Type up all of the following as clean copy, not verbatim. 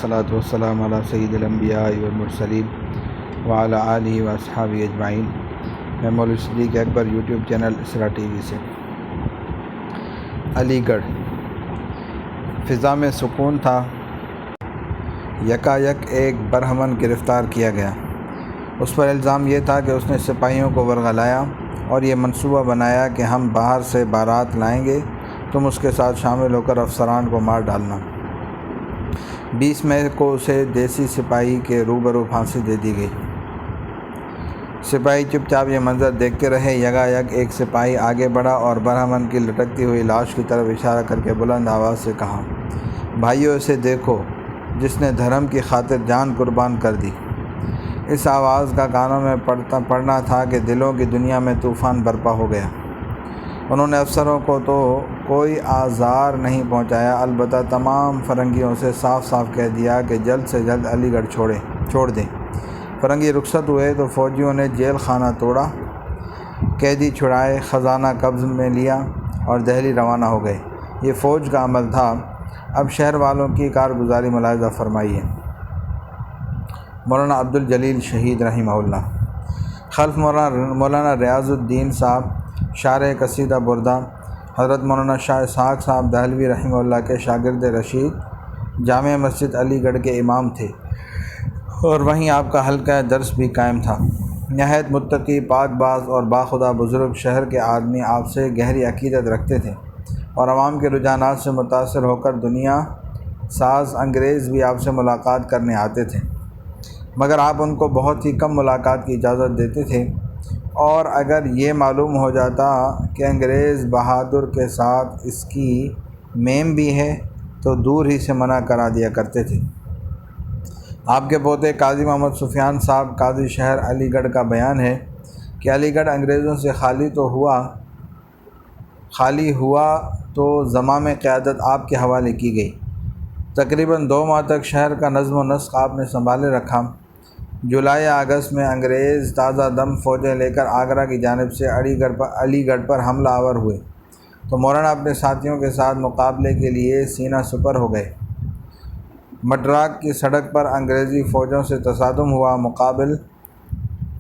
والصلاة والسلام علی سید الانبیاء والمرسلین وعلی آلہ واصحابہ اجمعین۔ میں مولوی صدیق اکبر یوٹیوب چینل اسرا ٹی وی سے۔ علی گڑھ فضا میں سکون تھا، یکایک ایک برہمن گرفتار کیا گیا۔ اس پر الزام یہ تھا کہ اس نے سپاہیوں کو ورغلایا اور یہ منصوبہ بنایا کہ ہم باہر سے بارات لائیں گے، تم اس کے ساتھ شامل ہو کر افسران کو مار ڈالنا۔ 20 مئی کو اسے دیسی سپاہی کے روبرو پھانسی دے دی گئی۔ سپاہی چپ چاپ یہ منظر دیکھتے رہے۔ یکایک ایک سپاہی آگے بڑھا اور برہمن کی لٹکتی ہوئی لاش کی طرف اشارہ کر کے بلند آواز سے کہا، بھائیو اسے دیکھو، جس نے دھرم کی خاطر جان قربان کر دی۔ اس آواز کا کانوں میں پڑنا تھا کہ دلوں کی دنیا میں طوفان برپا ہو گیا۔ انہوں نے افسروں کو تو کوئی آزار نہیں پہنچایا، البتہ تمام فرنگیوں سے صاف صاف کہہ دیا کہ جلد سے جلد علی گڑھ چھوڑ دیں۔ فرنگی رخصت ہوئے تو فوجیوں نے جیل خانہ توڑا، قیدی چھڑائے، خزانہ قبض میں لیا اور دہلی روانہ ہو گئے۔ یہ فوج کا عمل تھا۔ اب شہر والوں کی کارگزاری ملاحظہ فرمائیے۔ مولانا عبدالجلیل شہید رحمہ اللہ، خلف مولانا ریاض الدین صاحب شارح قصیدہ بردہ، حضرت مولانا شاہ اسحاق صاحب دہلوی رحمہ اللہ کے شاگرد رشید، جامع مسجد علی گڑھ کے امام تھے اور وہیں آپ کا حلقہ درس بھی قائم تھا۔ نہایت متقی، پاک باز اور باخدا بزرگ شہر کے آدمی آپ سے گہری عقیدت رکھتے تھے اور عوام کے رجحانات سے متاثر ہو کر دنیا ساز انگریز بھی آپ سے ملاقات کرنے آتے تھے، مگر آپ ان کو بہت ہی کم ملاقات کی اجازت دیتے تھے، اور اگر یہ معلوم ہو جاتا کہ انگریز بہادر کے ساتھ اس کی میم بھی ہے تو دور ہی سے منع کرا دیا کرتے تھے۔ آپ کے پوتے قاضی محمد سفیان صاحب قاضی شہر علی گڑھ کا بیان ہے کہ علی گڑھ انگریزوں سے خالی ہوا تو زمام قیادت آپ کے حوالے کی گئی۔ تقریباً 2 ماہ تک شہر کا نظم و نسق آپ نے سنبھالے رکھا۔ جولائی اگست میں انگریز تازہ دم فوجیں لے کر آگرہ کی جانب سے علی گڑھ پر حملہ آور ہوئے تو مولانا اپنے ساتھیوں کے ساتھ مقابلے کے لیے سینہ سپر ہو گئے۔ مٹراک کی سڑک پر انگریزی فوجوں سے تصادم ہوا۔ مقابل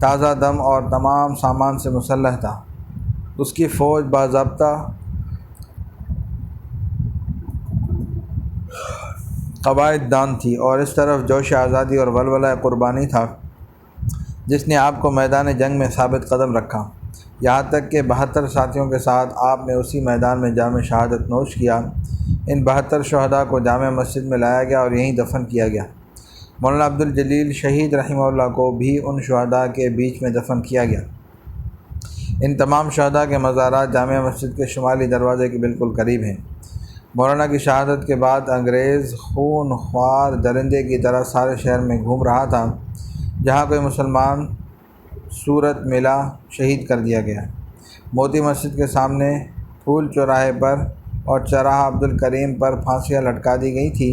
تازہ دم اور تمام سامان سے مسلح تھا۔ اس کی فوج باضابطہ قواعد دان تھی اور اس طرف جوش آزادی اور ولولہ قربانی تھا جس نے آپ کو میدان جنگ میں ثابت قدم رکھا، یہاں تک کہ 72 ساتھیوں کے ساتھ آپ نے اسی میدان میں جام شہادت نوش کیا۔ ان 72 شہداء کو جامع مسجد میں لایا گیا اور یہیں دفن کیا گیا۔ مولانا عبدالجلیل شہید رحمہ اللہ کو بھی ان شہداء کے بیچ میں دفن کیا گیا۔ ان تمام شہداء کے مزارات جامع مسجد کے شمالی دروازے کے بالکل قریب ہیں۔ مولانا کی شہادت کے بعد انگریز خون خوار درندے کی طرح سارے شہر میں گھوم رہا تھا، جہاں کوئی مسلمان صورت ملا شہید کر دیا گیا۔ موتی مسجد کے سامنے، پھول چوراہے پر اور چراہ عبدالکریم پر پھانسیاں لٹکا دی گئی تھی۔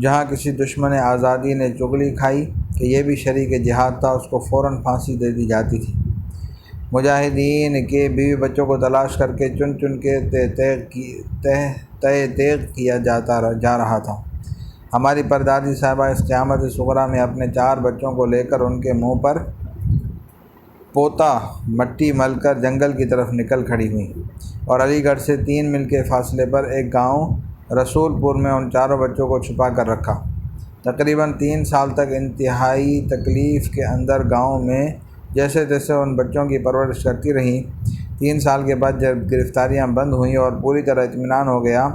جہاں کسی دشمن آزادی نے چغلی کھائی کہ یہ بھی شریک جہاد تھا، اس کو فوراً پھانسی دے دی جاتی تھی۔ مجاہدین کے بیوی بچوں کو تلاش کر کے چن چن کے تیغ کیا جا رہا تھا۔ ہماری پردادی صاحبہ اس قیامت صغریٰ میں اپنے 4 بچوں کو لے کر ان کے منہ پر پوتا مٹی مل کر جنگل کی طرف نکل کھڑی ہوئیں اور علی گڑھ سے 3 میل کے فاصلے پر ایک گاؤں رسول پور میں ان 4 بچوں کو چھپا کر رکھا۔ تقریباً 3 سال تک انتہائی تکلیف کے اندر گاؤں میں جیسے تیسے ان بچوں کی پرورش کرتی رہیں۔ 3 سال کے بعد جب گرفتاریاں بند ہوئیں اور پوری طرح اطمینان ہو گیا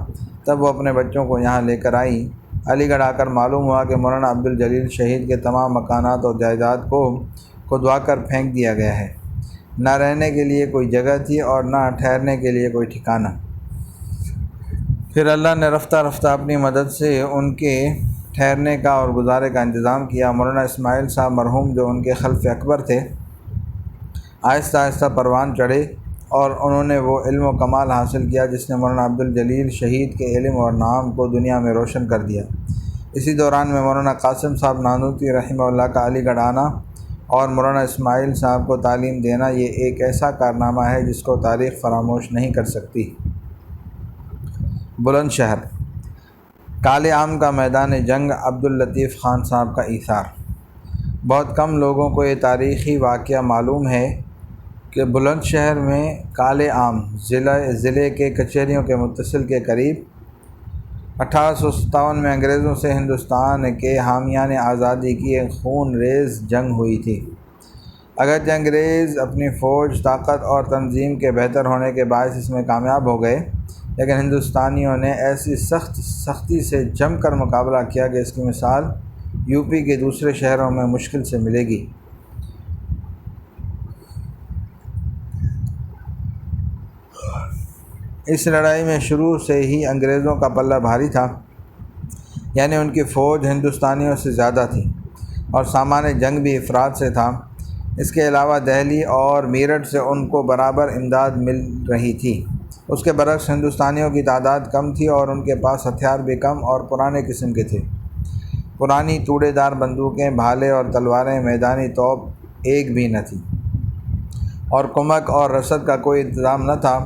تب وہ اپنے بچوں کو یہاں لے کر آئیں۔ علی گڑھ آ کر معلوم ہوا کہ مولانا عبدالجلیل شہید کے تمام مکانات اور جائیداد کو کھدوا کر پھینک دیا گیا ہے۔ نہ رہنے کے لیے کوئی جگہ تھی اور نہ ٹھہرنے کے لیے کوئی ٹھکانہ۔ پھر اللہ نے رفتہ رفتہ اپنی مدد سے ان کے ٹھہرنے کا اور گزارے کا انتظام کیا۔ مولانا اسماعیل صاحب مرحوم جو ان کے خلف اکبر تھے، آہستہ آہستہ پروان چڑھے اور انہوں نے وہ علم و کمال حاصل کیا جس نے مولانا عبدالجلیل شہید کے علم اور نام کو دنیا میں روشن کر دیا۔ اسی دوران میں مولانا قاسم صاحب نانوتوی رحمہ اللہ کا علی گڑھ آنا اور مولانا اسماعیل صاحب کو تعلیم دینا یہ ایک ایسا کارنامہ ہے جس کو تاریخ فراموش نہیں کر سکتی۔ بلند شہر کالے عام کا میدان جنگ عبداللطیف خان صاحب کا ایثار۔ بہت کم لوگوں کو یہ تاریخی واقعہ معلوم ہے کہ بلند شہر میں کالے عام ضلع کے کچہریوں کے متصل کے قریب 1857 میں انگریزوں سے ہندوستان کے حامیان آزادی کی ایک خون ریز جنگ ہوئی تھی۔ اگرچہ انگریز اپنی فوج، طاقت اور تنظیم کے بہتر ہونے کے باعث اس میں کامیاب ہو گئے، لیکن ہندوستانیوں نے ایسی سختی سے جم کر مقابلہ کیا کہ اس کی مثال یو پی کے دوسرے شہروں میں مشکل سے ملے گی۔ اس لڑائی میں شروع سے ہی انگریزوں کا پلہ بھاری تھا، یعنی ان کی فوج ہندوستانیوں سے زیادہ تھی اور سامان جنگ بھی افراد سے تھا۔ اس کے علاوہ دہلی اور میرٹھ سے ان کو برابر امداد مل رہی تھی۔ اس کے برعکس ہندوستانیوں کی تعداد کم تھی اور ان کے پاس ہتھیار بھی کم اور پرانے قسم کے تھے۔ پرانی توڑے دار بندوقیں، بھالے اور تلواریں، میدانی توپ ایک بھی نہ تھی، اور کمک اور رسد کا کوئی انتظام نہ تھا۔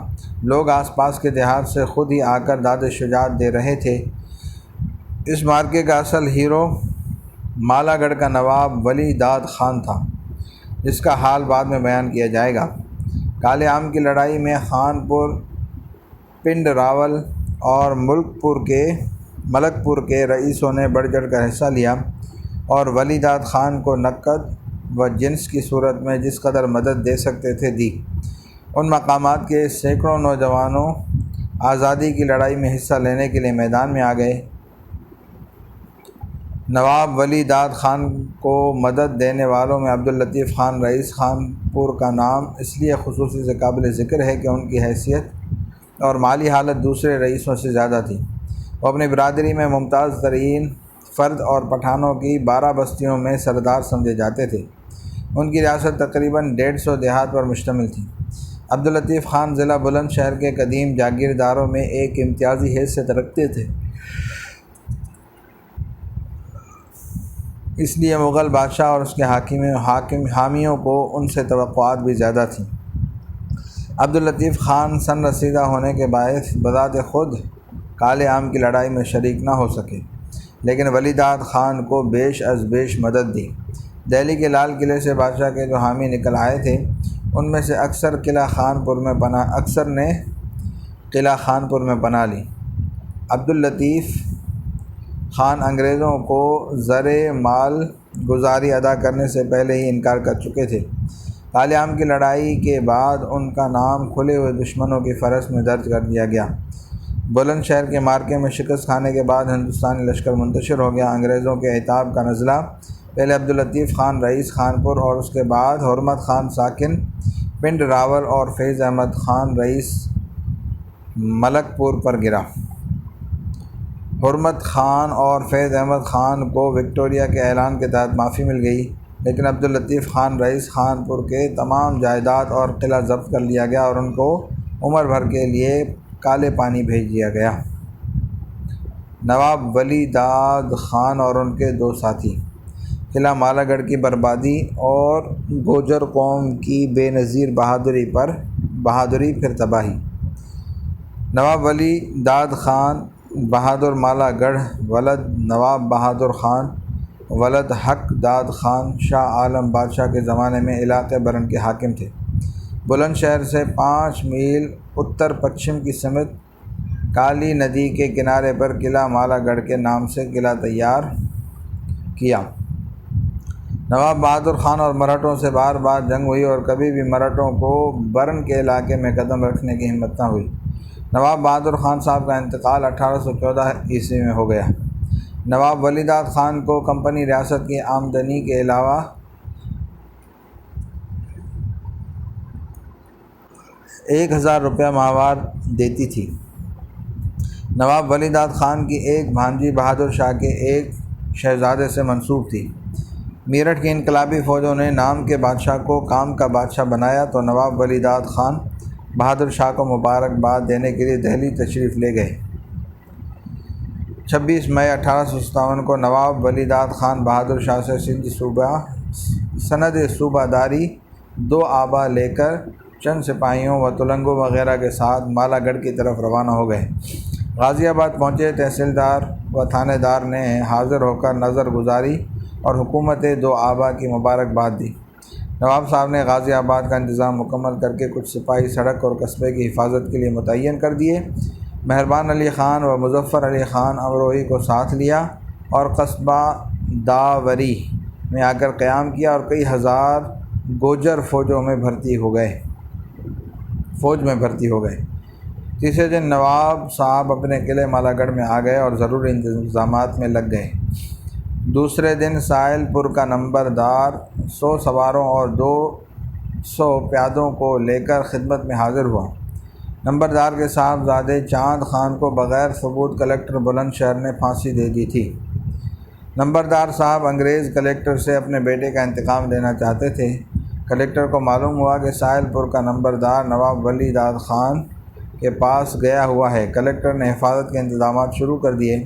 لوگ آس پاس کے دیہات سے خود ہی آ کر داد شجاعت دے رہے تھے۔ اس معرکے کا اصل ہیرو مالا گڑھ کا نواب ولی داد خان تھا، جس کا حال بعد میں بیان کیا جائے گا۔ کالے عام کی لڑائی میں خان پور، پنڈ راول اور ملک پور کے رئیسوں نے بڑھ چڑھ کر حصہ لیا اور ولی داد خان کو نقد و جنس کی صورت میں جس قدر مدد دے سکتے تھے دی۔ ان مقامات کے سینکڑوں نوجوانوں آزادی کی لڑائی میں حصہ لینے کے لیے میدان میں آ گئے۔ نواب ولی داد خان کو مدد دینے والوں میں عبداللطیف خان رئیس خان پور کا نام اس لیے خصوصی سے قابل ذکر ہے کہ ان کی حیثیت اور مالی حالت دوسرے رئیسوں سے زیادہ تھی۔ وہ اپنی برادری میں ممتاز ترین فرد اور پٹھانوں کی 12 بستیوں میں سردار سمجھے جاتے تھے۔ ان کی ریاست تقریباً 150 دیہات پر مشتمل تھی۔ عبداللطیف خان ضلع بلند شہر کے قدیم جاگیرداروں میں ایک امتیازی حیثیت رکھتے تھے، اس لیے مغل بادشاہ اور اس کے حامیوں کو ان سے توقعات بھی زیادہ تھیں۔ عبداللطیف خان سن رسیدہ ہونے کے باعث بذات خود کالے عام کی لڑائی میں شریک نہ ہو سکے، لیکن ولی داد خان کو بیش از بیش مدد دی۔ دہلی کے لال قلعے سے بادشاہ کے جو حامی نکل آئے تھے، ان میں سے اکثر نے قلعہ خان پور میں پناہ لی۔ عبداللطیف خان انگریزوں کو زر مال گزاری ادا کرنے سے پہلے ہی انکار کر چکے تھے۔ کالے عام کی لڑائی کے بعد ان کا نام کھلے ہوئے دشمنوں کی فہرست میں درج کر دیا گیا۔ بلند شہر کے معرکے میں شکست کھانے کے بعد ہندوستانی لشکر منتشر ہو گیا۔ انگریزوں کے عتاب کا نزلہ پہلے عبداللطیف خان رئیس خان پور اور اس کے بعد حرمت خان ساکن پنڈ راول اور فیض احمد خان رئیس ملک پور پر گرا۔ حرمت خان اور فیض احمد خان کو وکٹوریہ کے اعلان کے تحت معافی مل گئی، لیکن عبداللطیف خان رئیس خان پور کے تمام جائیداد اور قلعہ ضبط کر لیا گیا اور ان کو عمر بھر کے لیے کالے پانی بھیج دیا گیا۔ نواب ولی داد خان اور ان کے 2 ساتھی، قلعہ مالا گڑھ کی بربادی اور گوجر قوم کی بے نظیر بہادری پھر تباہی۔ نواب ولی داد خان بہادر مالا گڑھ ولد نواب بہادر خان ولد حق داد خان شاہ عالم بادشاہ کے زمانے میں علاقے برن کے حاکم تھے۔ بلند شہر سے 5 میل اتر پچھم کی سمت کالی ندی کے کنارے پر قلعہ مالا گڑھ کے نام سے قلعہ تیار کیا۔ نواب بہادر خان اور مرہٹوں سے بار بار جنگ ہوئی اور کبھی بھی مرہٹوں کو برن کے علاقے میں قدم رکھنے کی ہمت نہ ہوئی۔ نواب بہادر خان صاحب کا انتقال 1814 عیسوی میں ہو گیا۔ نواب ولی داد خان کو کمپنی ریاست کی آمدنی کے علاوہ 1000 روپیہ ماہوار دیتی تھی۔ نواب ولی داد خان کی ایک بھانجی بہادر شاہ کے ایک شہزادے سے منسوب تھی۔ میرٹھ کی انقلابی فوجوں نے نام کے بادشاہ کو کام کا بادشاہ بنایا تو نواب ولی داد خان بہادر شاہ کو مبارکباد دینے کے لیے دہلی تشریف لے گئے۔ 26 مئی 1857 کو نواب ولی داد خان بہادر شاہ سے سند صوبہ داری 2 آبا لے کر چند سپاہیوں و تلنگوں وغیرہ کے ساتھ مالا گڑھ کی طرف روانہ ہو گئے۔ غازی آباد پہنچے۔ تحصیلدار و تھانے دار نے حاضر ہو کر نظر گزاری اور حکومت دو آبا کی مبارکباد دی۔ نواب صاحب نے غازی آباد کا انتظام مکمل کر کے کچھ سپاہی سڑک اور قصبے کی حفاظت کے لیے متعین کر دیے۔ مہربان علی خان و مظفر علی خان امروہی کو ساتھ لیا اور قصبہ داوری میں آ کر قیام کیا اور کئی ہزار گوجر فوج میں بھرتی ہو گئے۔ تیسرے دن نواب صاحب اپنے قلعے مالا گڑھ میں آ گئے اور ضروری انتظامات میں لگ گئے۔ دوسرے دن ساحل پور کا نمبردار 100 سواروں اور 200 پیادوں کو لے کر خدمت میں حاضر ہوا۔ نمبردار کے صاحبزادے چاند خان کو بغیر ثبوت کلکٹر بلند شہر نے پھانسی دے دی تھی۔ نمبردار صاحب انگریز کلکٹر سے اپنے بیٹے کا انتقام لینا چاہتے تھے۔ کلکٹر کو معلوم ہوا کہ ساحل پور کا نمبردار نواب ولی داد خان کے پاس گیا ہوا ہے۔ کلکٹر نے حفاظت کے انتظامات شروع کر دیے۔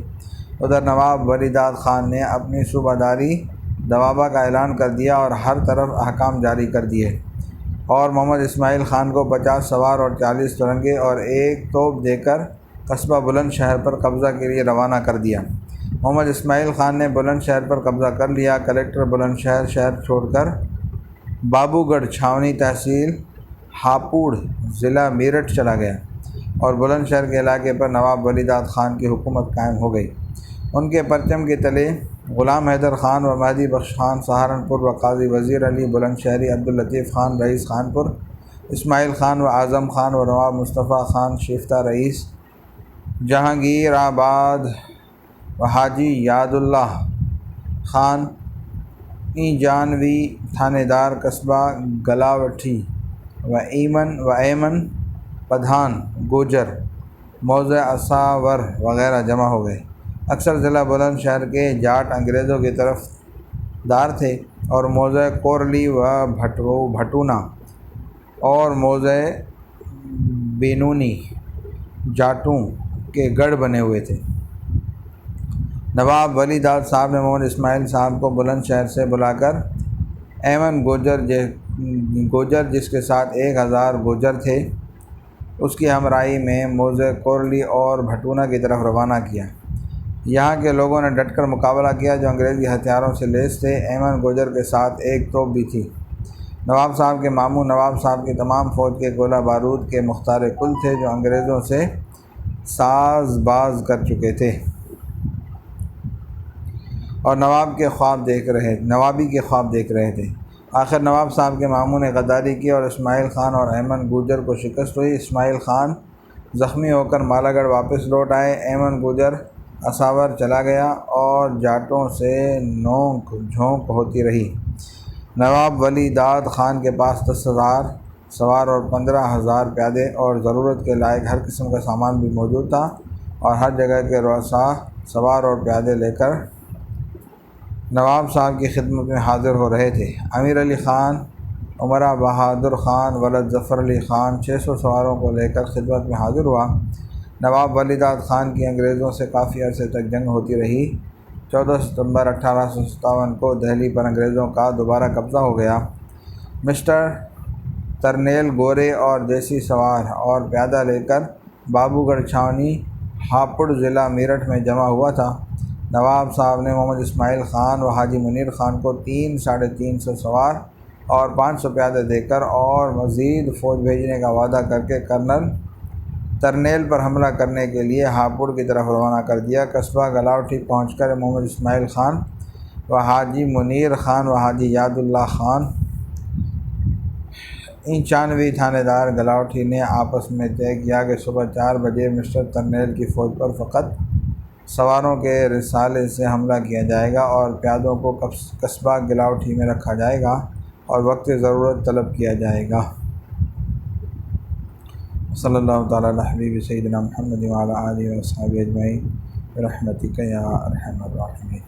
ادھر نواب ولی داد خان نے اپنی صوبہ داری دوابہ کا اعلان کر دیا اور ہر طرف احکام جاری کر دیے اور محمد اسماعیل خان کو 50 سوار اور 40 ترنگے اور ایک توپ دے کر قصبہ بلند شہر پر قبضہ کے لیے روانہ کر دیا۔ محمد اسماعیل خان نے بلند شہر پر قبضہ کر لیا۔ کلکٹر بلند شہر چھوڑ کر بابو گڑھ چھاونی تحصیل ہاپوڑ ضلع میرٹھ چلا گیا اور بلند شہر کے علاقے پر نواب ولی داد خان کی حکومت قائم ہو گئی۔ ان کے پرچم کے تلے غلام حیدر خان و مہدی بخش خان سہارنپور و قاضی وزیر علی بلند شہری عبداللطیف خان رئیس خانپور، اسماعیل خان و اعظم خان و نواب مصطفیٰ خان شیفتہ رئیس جہانگیر آباد و حاجی یاد اللہ خان جانوی تھانے دار قصبہ گلاوٹھی و ایمن پدھان گوجر موضع اساور وغیرہ جمع ہو گئے۔ اکثر ضلع بلند شہر کے جاٹ انگریزوں کی طرف دار تھے اور موضع کورلی و بھٹونا اور موضع بینونی جاٹوں کے گڑھ بنے ہوئے تھے۔ نواب ولی داد صاحب نے محمد اسماعیل صاحب کو بلند شہر سے بلا کر ایمن گوجر جس کے ساتھ 1000 گوجر تھے اس کی ہمراہی میں موضع کورلی اور بھٹونا کی طرف روانہ کیا۔ یہاں کے لوگوں نے ڈٹ کر مقابلہ کیا جو انگریزی ہتھیاروں سے لیس تھے۔ ایمن گوجر کے ساتھ ایک توپ بھی تھی۔ نواب صاحب کے ماموں نواب صاحب کی تمام فوج کے گولہ بارود کے مختار کل تھے جو انگریزوں سے ساز باز کر چکے تھے اور نوابی کے خواب دیکھ رہے تھے۔ آخر نواب صاحب کے ماموں نے غداری کی اور اسماعیل خان اور ایمن گوجر کو شکست ہوئی۔ اسماعیل خان زخمی ہو کر مالا گڑھ واپس لوٹ آئے۔ ایمن گوجر اساور چلا گیا اور جاٹوں سے نوک جھونک ہوتی رہی۔ نواب ولی داد خان کے پاس 10,000 سوار اور 15,000 پیادے اور ضرورت کے لائق ہر قسم کا سامان بھی موجود تھا اور ہر جگہ کے رؤساء سوار اور پیادے لے کر نواب صاحب کی خدمت میں حاضر ہو رہے تھے۔ امیر علی خان عمرہ بہادر خان ولد ظفر علی خان 600 سواروں کو لے کر خدمت میں حاضر ہوا۔ نواب ولی داد خان کی انگریزوں سے کافی عرصے تک جنگ ہوتی رہی۔ 14 ستمبر 1857 کو دہلی پر انگریزوں کا دوبارہ قبضہ ہو گیا۔ مسٹر ترنیل گورے اور دیسی سوار اور پیادہ لے کر بابو گڑھ چھاونی ہاپوڑ ضلع میرٹھ میں جمع ہوا تھا۔ نواب صاحب نے محمد اسماعیل خان و حاجی منیر خان کو 300-350 سوار اور 500 پیادے دے کر اور مزید فوج بھیجنے کا وعدہ کر کے کرنل ترنیل پر حملہ کرنے کے لیے ہاپوڑ کی طرف روانہ کر دیا۔ قصبہ گلاوٹھی پہنچ کر محمد اسماعیل خان و حاجی منیر خان و حاجی یاد اللہ خان 95 تھانے دار گلاوٹھی نے آپس میں طے کیا کہ صبح 4 بجے مسٹر ترنیل کی فوج پر فقط سواروں کے رسالے سے حملہ کیا جائے گا اور پیادوں کو قصبہ گلاوٹھی میں رکھا جائے گا اور وقت ضرورت طلب کیا جائے گا۔ صلی اللہ تعالیٰ علی حبیب سیدنا محمد وعلی آلہ و اصحابہ اجمعین برحمتک یا ارحم الراحمین۔